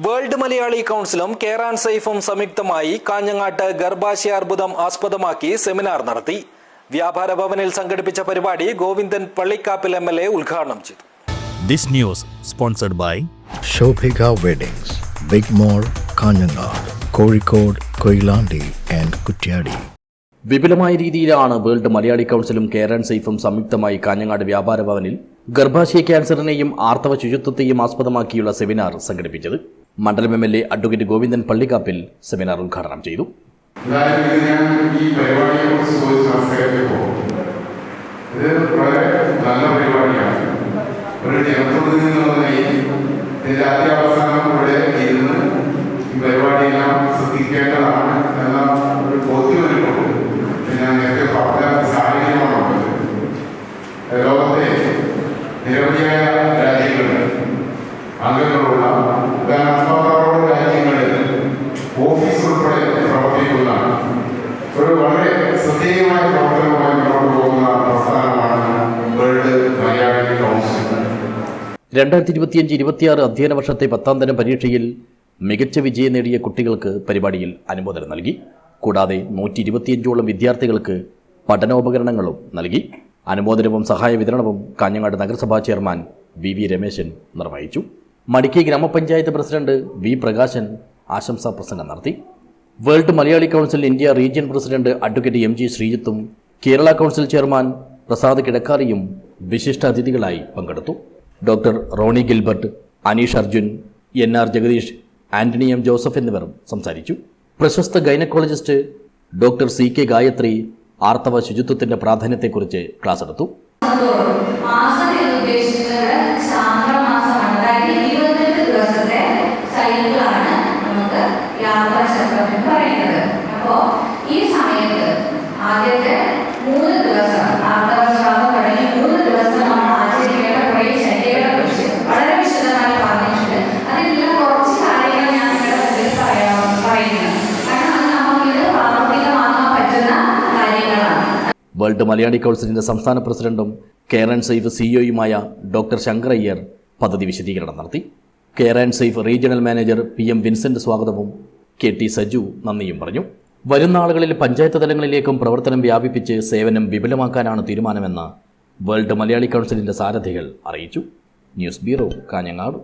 World Malayali കൗൺസിലും care and സേഫും സംയുക്തമായി കാഞ്ഞങ്ങാട്ട് ഗർഭാശയാർബുദം ആസ്പദമാക്കി സെമിനാർ നടത്തി. വ്യാപാര ഭവനിൽ സംഘടിപ്പിച്ച പരിപാടി ഗോവിന്ദൻ പള്ളിക്കാപ്പിൽ MLA ഉദ്ഘാടനം ചെയ്തു. This news sponsored by Shobhika Weddings, Big Mall, Kanyanad, Kozhikode, Koilandi and Kutyadi. വിപുലമായ രീതിയിലാണ് വേൾഡ് മലയാളി കൗൺസിലും കെയർ ആൻഡ് സേഫും സംയുക്തമായി കാഞ്ഞങ്ങാട് വ്യാപാര ഭവനിൽ ഗർഭാശയ ക്യാൻസറിനെയും ആർത്തവ ശുചിത്വത്തെയും ആസ്പദമാക്കിയുള്ള സെമിനാർ സംഘടിപ്പിച്ചത്. മണ്ഡലം MLA advocate Govindan Pallikkappil seminar ഉദ്ഘാടനം ചെയ്തു. ലോകത്തെ നിരവധിയായ രാജ്യങ്ങളിൽ അംഗങ്ങളുള്ള രാജ്യങ്ങളിൽ ഓഫീസ് ഉൾപ്പെടെ പ്രവർത്തിക്കുന്ന ഒരു വളരെ ശ്രദ്ധേയമായ പ്രവർത്തനവുമായി മുന്നോട്ട് പോകുന്ന പ്രസ്ഥാനമാണ് വേൾഡ് മലയാളി കൗൺസിൽ. 2025-26 അധ്യയന വർഷത്തെ 10ാം തരം പരീക്ഷയിൽ മികച്ച വിജയം നേടിയ കുട്ടികൾക്ക് പരിപാടിയിൽ അനുമോദനം നൽകി. കൂടാതെ 125ഓളം വിദ്യാർത്ഥികൾക്ക് പഠനോപകരണങ്ങളും നൽകി. അനുമോദനവും സഹായ വിതരണവും കാഞ്ഞങ്ങാട് നഗരസഭാ ചെയർമാൻ VV രമേശൻ നിർവഹിച്ചു. മടിക്കൈ ഗ്രാമപഞ്ചായത്ത് പ്രസിഡന്റ് V പ്രകാശൻ ആശംസാ പ്രസംഗം നടത്തി. World Malayali council India region president advocate MG ശ്രീജിത്തും കേരള കൗൺസിൽ ചെയർമാൻ പ്രസാദ് കിടക്കാറിയും വിശിഷ്ട അതിഥികളായി പങ്കെടുത്തു. Doctor Ronnie Gilbert, Aneesh Arjun, NR Jagadish, Antony M Joseph എന്നിവർ സംസാരിച്ചു. പ്രശസ്ത ഗൈനക്കോളജിസ്റ്റ് ഡോക്ടർ CK ഗായത്രി ആർത്തവ ശുചിത്വത്തിന്റെ പ്രാധാന്യത്തെക്കുറിച്ച് ക്ലാസ് എടുത്തു. വേൾഡ് മലയാളി കൗൺസിലിന്റെ സംസ്ഥാന പ്രസിഡന്റും കെയർ ആൻഡ് സേഫ് CEOയുമായ ഡോക്ടർ ശങ്കർ അയ്യർ പദ്ധതി വിശദീകരണം നടത്തി. Care and safe regional manager PM Vincent സ്വാഗതവും KT സജു നന്ദിയും പറഞ്ഞു. വരുന്ന ആളുകളിൽ പഞ്ചായത്ത് തലങ്ങളിലേക്കും പ്രവർത്തനം വ്യാപിപ്പിച്ച് സേവനം വിപുലമാക്കാനാണ് തീരുമാനമെന്ന് വേൾഡ് മലയാളി കൗൺസിലിന്റെ സാരഥികൾ അറിയിച്ചു. News bureau, Kanhangad.